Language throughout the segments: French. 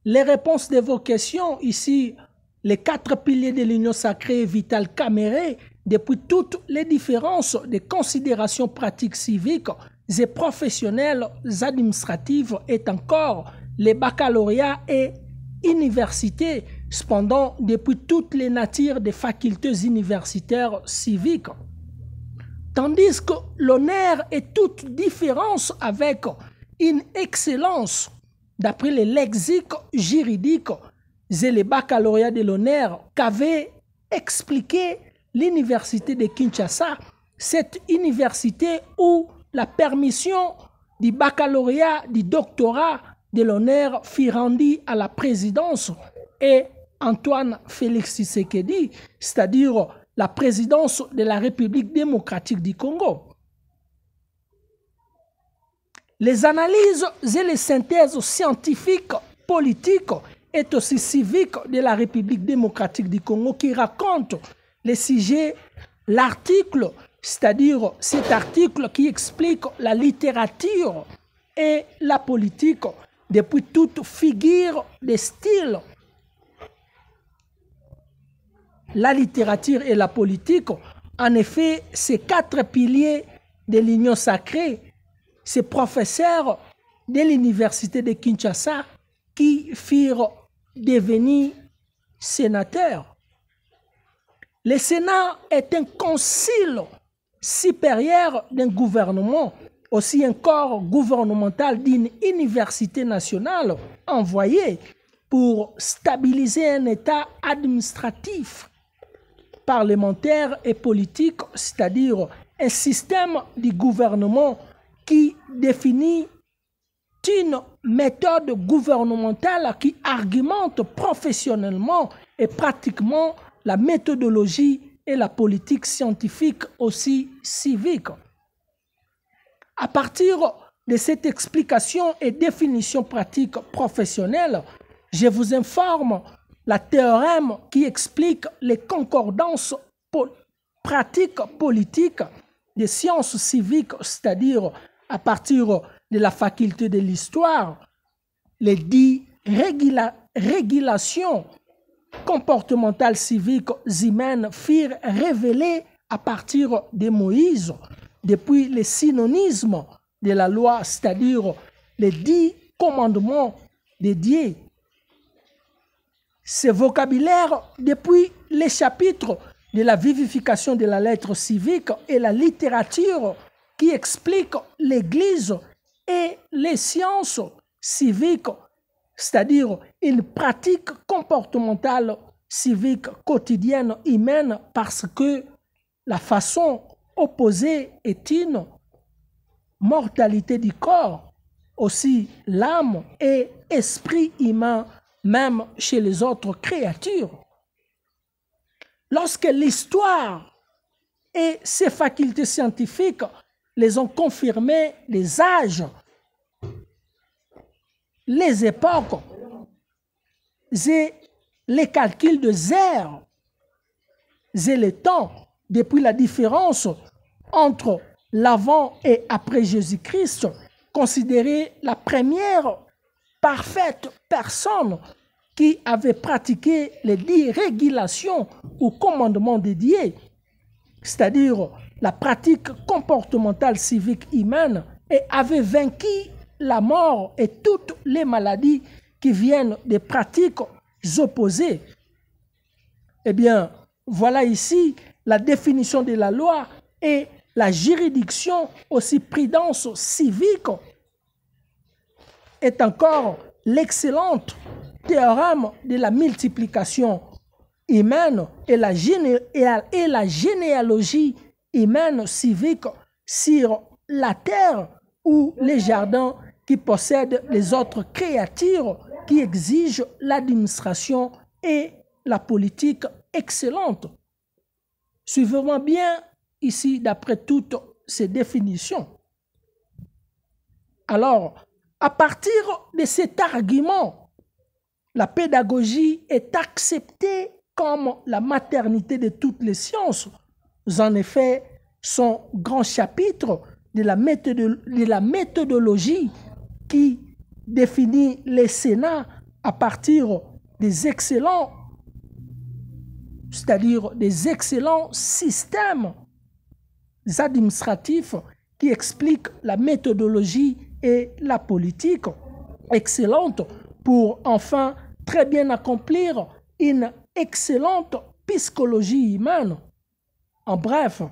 les réponses de vos questions. Ici, les 4 piliers de l'union sacrée Vital Caméré, depuis toutes les différences des considérations pratiques civiques et professionnelles administratives, est encore les baccalauréats et universités, cependant depuis toutes les natures des facultés universitaires civiques. Tandis que l'honneur est toute différence avec une excellence, d'après les lexiques juridiques et les baccalauréats de l'honneur qu'avait expliqué l'université de Kinshasa, cette université où la permission du baccalauréat, du doctorat de l'honneur fut rendue à la présidence et Antoine Félix Tshisekedi, c'est-à-dire la présidence de la République démocratique du Congo. Les analyses et les synthèses scientifiques, politiques et aussi civiques de la République démocratique du Congo qui racontent les sujets, l'article, c'est-à-dire cet article qui explique la littérature et la politique depuis toute figure de style. La littérature et la politique, en effet, ces 4 piliers de l'union sacrée, ces professeurs de l'université de Kinshasa qui furent devenus sénateurs. Le Sénat est un concile supérieur d'un gouvernement, aussi un corps gouvernemental d'une université nationale envoyé pour stabiliser un État administratif, parlementaire et politique, c'est-à-dire un système du gouvernement qui définit une méthode gouvernementale qui argumente professionnellement et pratiquement la méthodologie et la politique scientifique aussi civique. À partir de cette explication et définition pratique professionnelle, je vous informe la théorème qui explique les concordances pratiques politiques des sciences civiques, c'est-à-dire à partir de la faculté de l'histoire, les 10 régulations comportementales civiques humaines furent révélées à partir de Moïse, depuis les synonymes de la loi, c'est-à-dire les 10 commandements de Dieu. Ce vocabulaire, depuis les chapitres de la vivification de la lettre civique et la littérature qui explique l'Église et les sciences civiques, c'est-à-dire une pratique comportementale civique quotidienne humaine, parce que la façon opposée est une mortalité du corps, aussi l'âme et esprit humain, même chez les autres créatures. Lorsque l'histoire et ses facultés scientifiques les ont confirmés, les âges, les époques et les calculs de ères et le temps, depuis la différence entre l'avant et après Jésus-Christ, considérée la première parfaite personne qui avait pratiqué les 10 régulations ou commandements de Dieu, c'est-à-dire la pratique comportementale civique humaine, et avait vaincu la mort et toutes les maladies qui viennent des pratiques opposées. Eh bien, voilà ici la définition de la loi et la juridiction, aussi prudence civique, est encore l'excellente théorème de la multiplication humaine et la généalogie humaine civique sur la terre ou les jardins qui possèdent les autres créatures qui exigent l'administration et la politique excellente. Suivez-moi bien ici d'après toutes ces définitions. Alors, à partir de cet argument, la pédagogie est acceptée comme la maternité de toutes les sciences. En effet, son grand chapitre de la méthodologie qui définit les Sénats à partir des excellents, c'est-à-dire des excellents systèmes administratifs qui expliquent la méthodologie et la politique excellente pour enfin très bien accomplir une excellente psychologie humaine. En bref,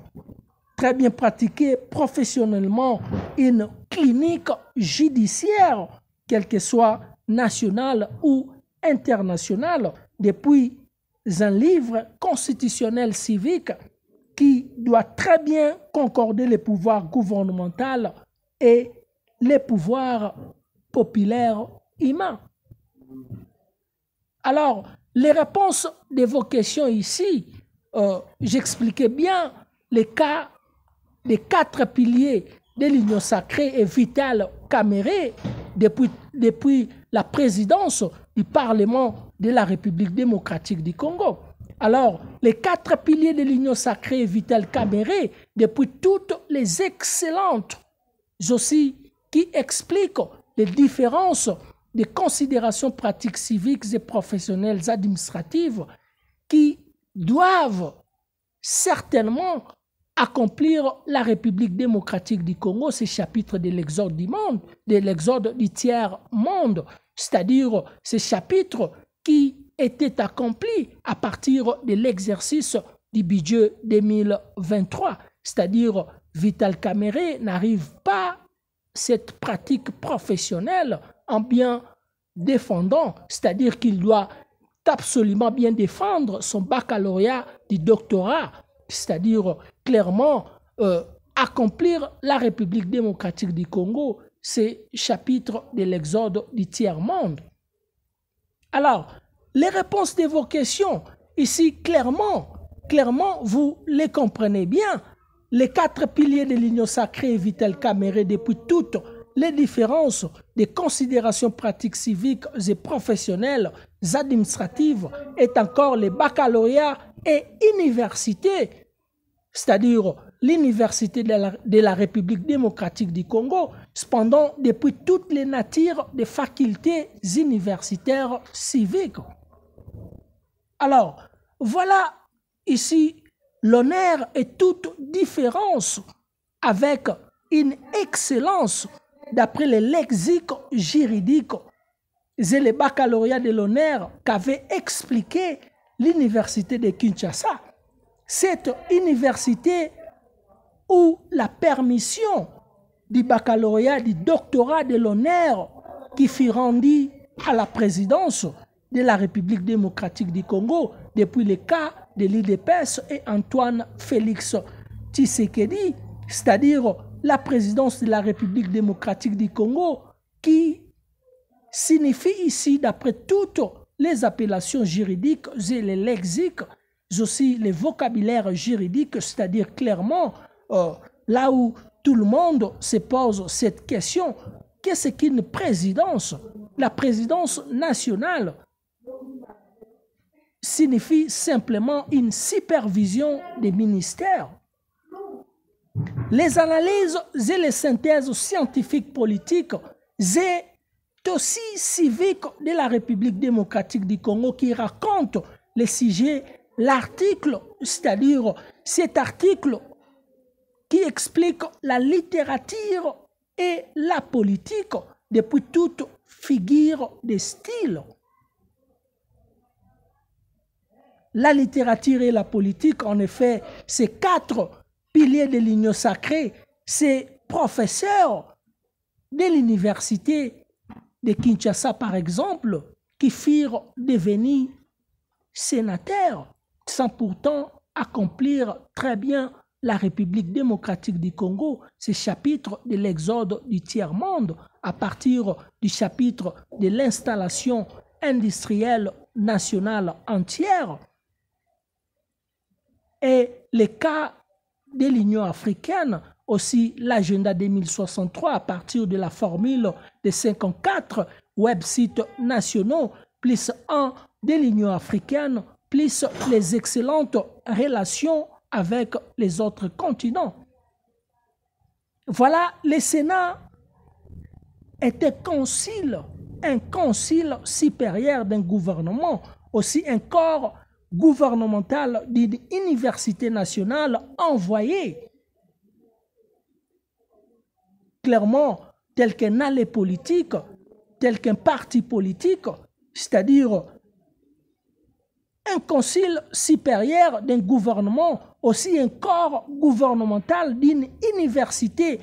très bien pratiquer professionnellement une clinique judiciaire, quelle que soit nationale ou internationale, depuis un livre constitutionnel civique qui doit très bien concorder les pouvoirs gouvernementaux et les pouvoirs populaires humains. Alors, les réponses de vos questions ici, j'expliquais bien les cas des 4 piliers de l'Union sacrée et vitale camérée depuis la présidence du Parlement de la République démocratique du Congo. Alors, les 4 piliers de l'Union sacrée et vitale camérée, depuis toutes les excellentes aussi qui expliquent les différences des considérations pratiques civiques et professionnelles administratives qui doivent certainement accomplir la République démocratique du Congo, ces chapitres de l'exode du monde, de l'exode du tiers-monde, c'est-à-dire ces chapitres qui étaient accomplis à partir de l'exercice du budget 2023, c'est-à-dire Vital Kamerhe n'arrive pas cette pratique professionnelle en bien défendant, c'est-à-dire qu'il doit absolument bien défendre son baccalauréat du doctorat, c'est-à-dire clairement accomplir la République démocratique du Congo, c'est chapitre de l'exode du tiers-monde. Alors, les réponses de vos questions, ici, clairement, vous les comprenez bien. Les 4 piliers de l'Union sacrée et Vital Kamerhe depuis toutes les différences des considérations pratiques civiques et professionnelles administratives est encore les baccalauréats et universités, c'est-à-dire l'Université de la République démocratique du Congo, cependant depuis toutes les natures des facultés universitaires civiques. Alors, voilà ici l'honneur et toute différence avec une excellence d'après les lexiques juridiques et les baccalauréats de l'honneur qu'avait expliqué l'université de Kinshasa. Cette université où la permission du baccalauréat, du doctorat de l'honneur qui fut rendue à la présidence de la République démocratique du Congo depuis le cas de l'IDPS et Antoine Félix Tshisekedi, c'est-à-dire la présidence de la République démocratique du Congo, qui signifie ici, d'après toutes les appellations juridiques et les lexiques, aussi les vocabulaires juridiques, c'est-à-dire clairement, là où tout le monde se pose cette question, qu'est-ce qu'une présidence? La présidence nationale signifie simplement une supervision des ministères. Les analyses et les synthèses scientifiques politiques et aussi civiques de la République démocratique du Congo qui racontent les sujets, l'article, c'est-à-dire cet article qui explique la littérature et la politique depuis toute figure de style. La littérature et la politique, en effet, ces 4 piliers de l'Union sacrée, ces professeurs de l'université de Kinshasa, par exemple, qui firent devenir sénateurs sans pourtant accomplir très bien la République démocratique du Congo, ces chapitres de l'exode du tiers-monde, à partir du chapitre de l'installation industrielle nationale entière, et les cas de l'Union africaine, aussi l'agenda 2063 à partir de la formule des 54 websites nationaux, plus 1 de l'Union africaine, plus les excellentes relations avec les autres continents. Voilà, le Sénat était concile un concile supérieur d'un gouvernement, aussi un corps gouvernemental d'une université nationale envoyé clairement tel qu'un allée politique, tel qu'un parti politique, c'est-à-dire un concile supérieur d'un gouvernement, aussi un corps gouvernemental d'une université